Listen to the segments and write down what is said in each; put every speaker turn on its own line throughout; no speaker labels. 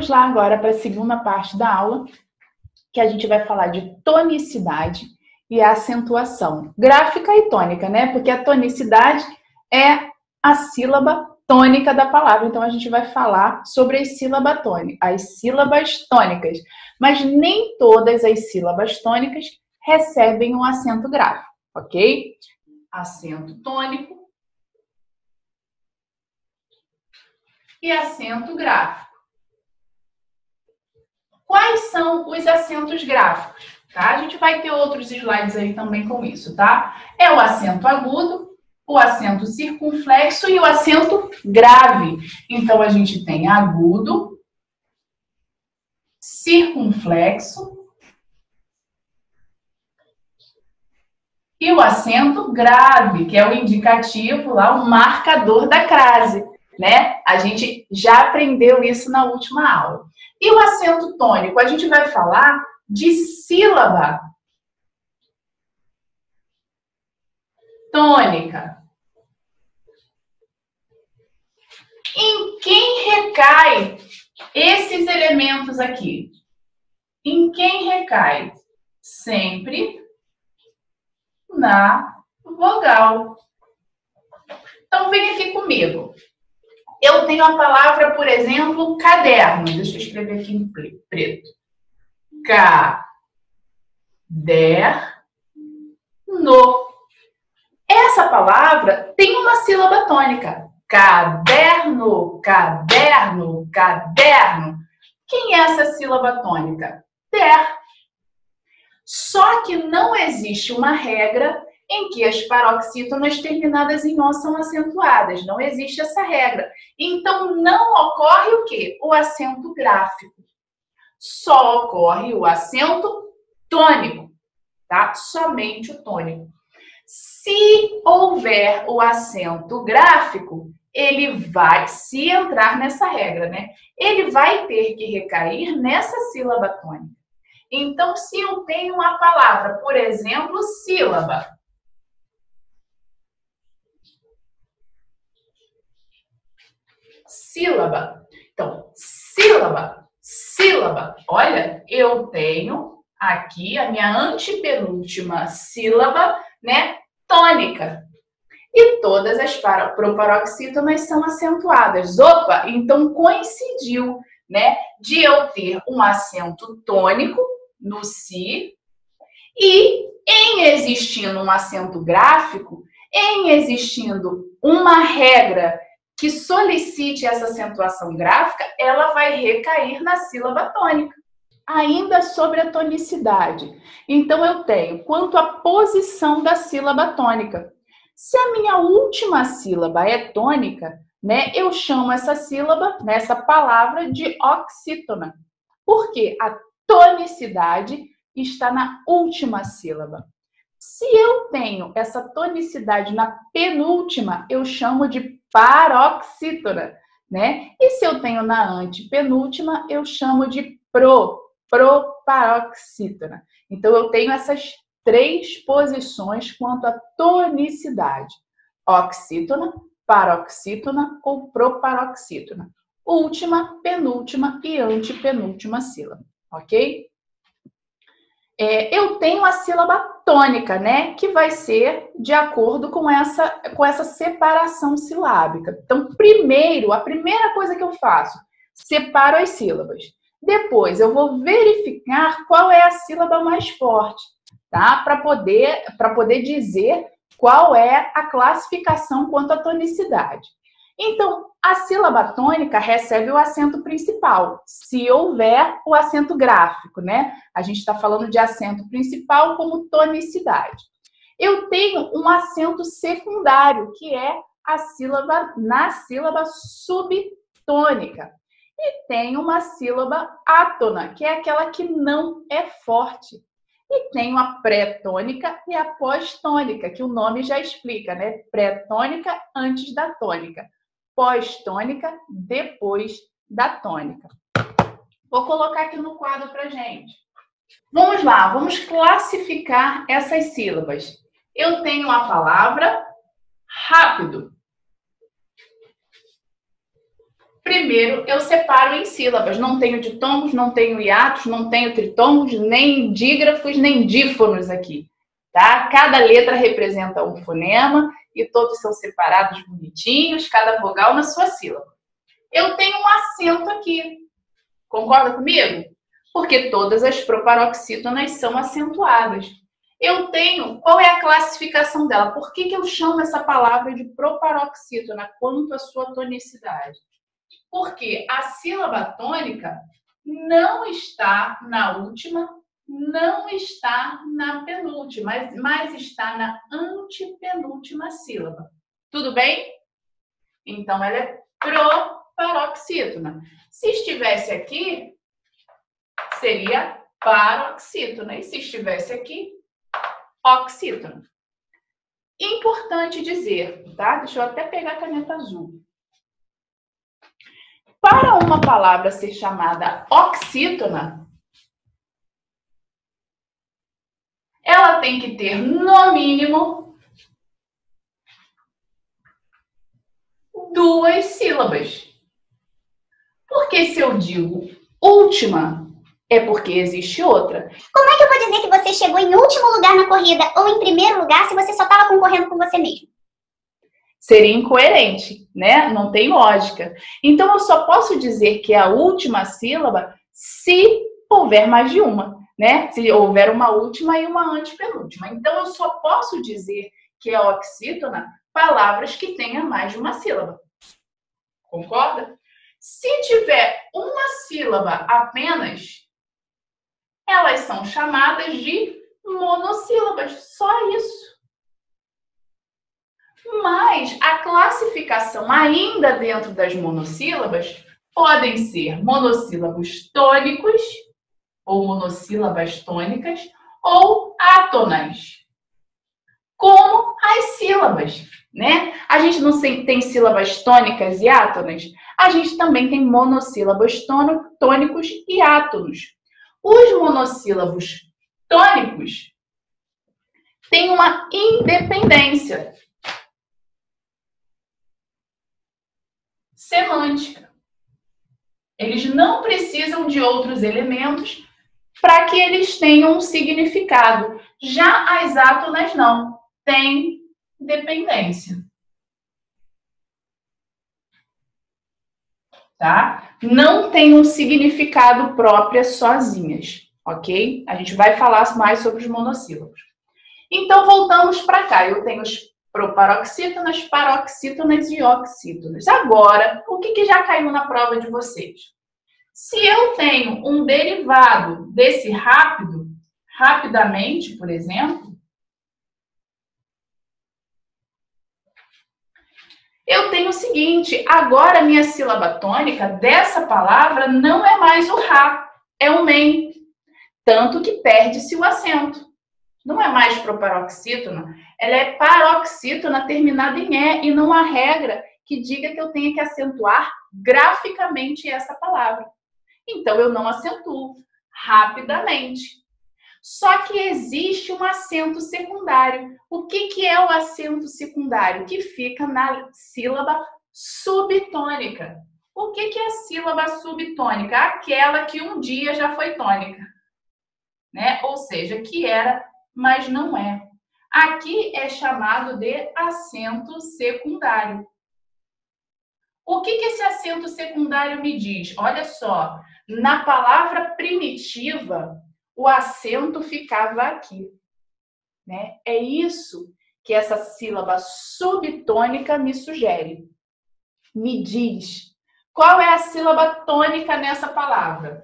Vamos lá agora para a segunda parte da aula, que a gente vai falar de tonicidade e acentuação. Gráfica e tônica, né? Porque a tonicidade é a sílaba tônica da palavra. Então, a gente vai falar sobre as sílabas tônicas. Mas nem todas as sílabas tônicas recebem um acento gráfico, ok? Acento tônico e acento gráfico. Quais são os acentos gráficos? Tá? A gente vai ter outros slides aí também com isso, tá? É o acento agudo, o acento circunflexo e o acento grave. Então, a gente tem agudo, circunflexo e o acento grave, que é o indicativo lá, o marcador da crase, né? A gente já aprendeu isso na última aula. E o acento tônico? A gente vai falar de sílaba tônica. Em quem recai esses elementos aqui? Em quem recai? Sempre na vogal. Então, vem aqui comigo. Eu tenho a palavra, por exemplo, caderno. Deixa eu escrever aqui em preto. Caderno. Essa palavra tem uma sílaba tônica. Caderno, caderno, caderno. Quem é essa sílaba tônica? Der. Só que não existe uma regra em que as paroxítonas terminadas em O são acentuadas. Não existe essa regra. Então, não ocorre o quê? O acento gráfico. Só ocorre o acento tônico, tá? Somente o tônico. Se houver o acento gráfico, ele vai, se entrar nessa regra, né? Ele vai ter que recair nessa sílaba tônica. Então, se eu tenho uma palavra, por exemplo, sílaba. Sílaba. Então, sílaba, sílaba. Olha, eu tenho aqui a minha antepenúltima sílaba, né? Tônica. E todas as proparoxítonas são acentuadas. Opa, então coincidiu, né? De eu ter um acento tônico no si e, em existindo um acento gráfico, em existindo uma regra que solicite essa acentuação gráfica, ela vai recair na sílaba tônica. Ainda sobre a tonicidade. Então, eu tenho quanto à posição da sílaba tônica. Se a minha última sílaba é tônica, né, eu chamo essa sílaba, né, essa palavra de oxítona. Porque a tonicidade está na última sílaba. Se eu tenho essa tonicidade na penúltima, eu chamo de paroxítona, né? E se eu tenho na antepenúltima, eu chamo de proparoxítona. Então, eu tenho essas três posições quanto à tonicidade. Oxítona, paroxítona ou proparoxítona. Última, penúltima e antepenúltima sílaba, ok? Eu tenho a sílaba tônica, né? Que vai ser de acordo com essa separação silábica. Então, primeiro, a primeira coisa que eu faço, separo as sílabas. Depois, eu vou verificar qual é a sílaba mais forte, tá? Para poder dizer qual é a classificação quanto à tonicidade. Então, a sílaba tônica recebe o acento principal, se houver o acento gráfico, né? A gente está falando de acento principal como tonicidade. Eu tenho um acento secundário, que é na sílaba subtônica. E tem uma sílaba átona, que é aquela que não é forte. E tem a pré-tônica e a pós-tônica, que o nome já explica, né? Pré-tônica antes da tônica. Pós-tônica depois da tônica. Vou colocar aqui no quadro pra gente. Vamos lá, vamos classificar essas sílabas. Eu tenho a palavra rápido. Primeiro, eu separo em sílabas. Não tenho ditongos, não tenho hiatos, não tenho tritongos, nem dígrafos, nem dífonos aqui. Tá? Cada letra representa um fonema e todos são separados bonitinhos, cada vogal na sua sílaba. Eu tenho um acento aqui. Concorda comigo? Porque todas as proparoxítonas são acentuadas. Eu tenho... Qual é a classificação dela? Por que eu chamo essa palavra de proparoxítona quanto à sua tonicidade? Porque a sílaba tônica não está na última, não está na penúltima, mas está na antepenúltima sílaba. Tudo bem? Então, ela é proparoxítona. Se estivesse aqui, seria paroxítona. E se estivesse aqui, oxítona. Importante dizer, tá? Deixa eu até pegar a caneta azul. Para uma palavra ser chamada oxítona, ela tem que ter, no mínimo, 2 sílabas. Porque se eu digo última, é porque existe outra.
Como é que eu vou dizer que você chegou em último lugar na corrida ou em primeiro lugar se você só estava concorrendo com você mesmo?
Seria incoerente, né? Não tem lógica. Então, eu só posso dizer que é a última sílaba se houver mais de uma, né? Se houver uma última e uma antepenúltima. Então, eu só posso dizer que é oxítona palavras que tenham mais de uma sílaba. Concorda? Se tiver uma sílaba apenas, elas são chamadas de monossílabas. Só isso. Mas a classificação ainda dentro das monossílabas podem ser monossílabos tônicos ou monossílabas tônicas ou átonas, como as sílabas, né? A gente não tem sílabas tônicas e átonas, a gente também tem monossílabos tônicos e átonos. Os monossílabos tônicos têm uma independência semântica. Eles não precisam de outros elementos para que eles tenham um significado. Já as átonas não, têm dependência. Tá? Não tem um significado próprio sozinhas, ok? A gente vai falar mais sobre os monossílabos. Então, voltamos para cá. Eu tenho os proparoxítonas, paroxítonas e oxítonas. Agora, o que já caiu na prova de vocês? Se eu tenho um derivado desse rápido, rapidamente, por exemplo, eu tenho o seguinte, agora a minha sílaba tônica dessa palavra não é mais o rá, é o men, tanto que perde-se o acento. Não é mais proparoxítona, ela é paroxítona terminada em E, e não há regra que diga que eu tenha que acentuar graficamente essa palavra. Então, eu não acentuo rapidamente. Só que existe um acento secundário. O que é o acento secundário? Que fica na sílaba subtônica. O que é a sílaba subtônica? Aquela que um dia já foi tônica, né? Ou seja, que era, mas não é. Aqui é chamado de acento secundário. O que esse acento secundário me diz? Olha só, na palavra primitiva, o acento ficava aqui, né? É isso que essa sílaba subtônica me sugere. Me diz, qual é a sílaba tônica nessa palavra?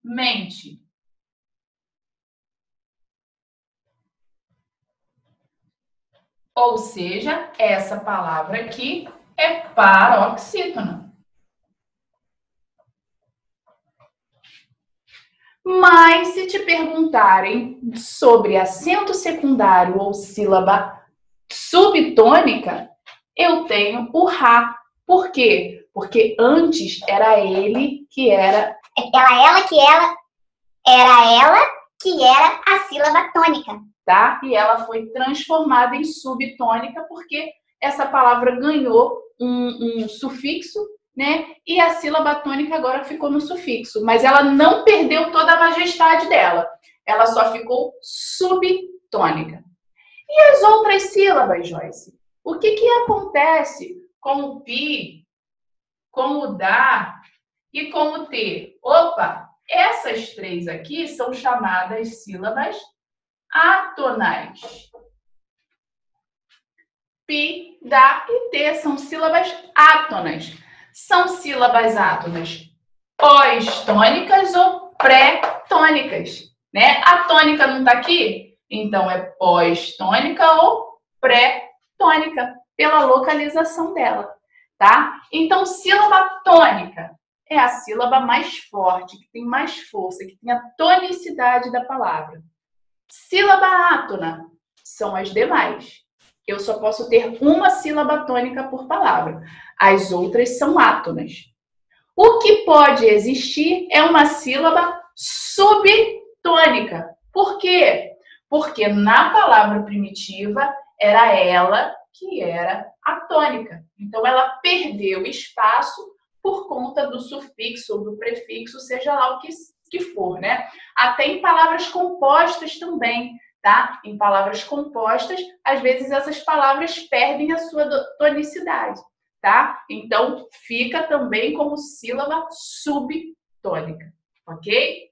Mente. Ou seja, essa palavra aqui é paroxítona. Mas se te perguntarem sobre acento secundário ou sílaba subtônica, eu tenho o rá. Por quê? Porque antes era ele que era...
Era ela que era a sílaba tônica.
Tá? E ela foi transformada em subtônica porque essa palavra ganhou um sufixo né? E a sílaba tônica agora ficou no sufixo, mas ela não perdeu toda a majestade dela. Ela só ficou subtônica. E as outras sílabas, Joyce? O que acontece com o pi, com o dá e com o t? Opa, essas três aqui são chamadas sílabas atonais. Pi, dá e t são sílabas átonas. São sílabas átonas pós-tônicas ou pré-tônicas, né? A tônica não está aqui? Então, é pós-tônica ou pré-tônica, pela localização dela, tá? Então, sílaba tônica é a sílaba mais forte, que tem mais força, que tem a tonicidade da palavra. Sílaba átona são as demais. Eu só posso ter uma sílaba tônica por palavra. As outras são átonas. O que pode existir é uma sílaba subtônica. Por quê? Porque na palavra primitiva era ela que era a tônica. Então, ela perdeu espaço por conta do sufixo ou do prefixo, seja lá o que for, né? Até em palavras compostas também, tá? Em palavras compostas, às vezes essas palavras perdem a sua tonicidade, tá? Então, fica também como sílaba subtônica, ok?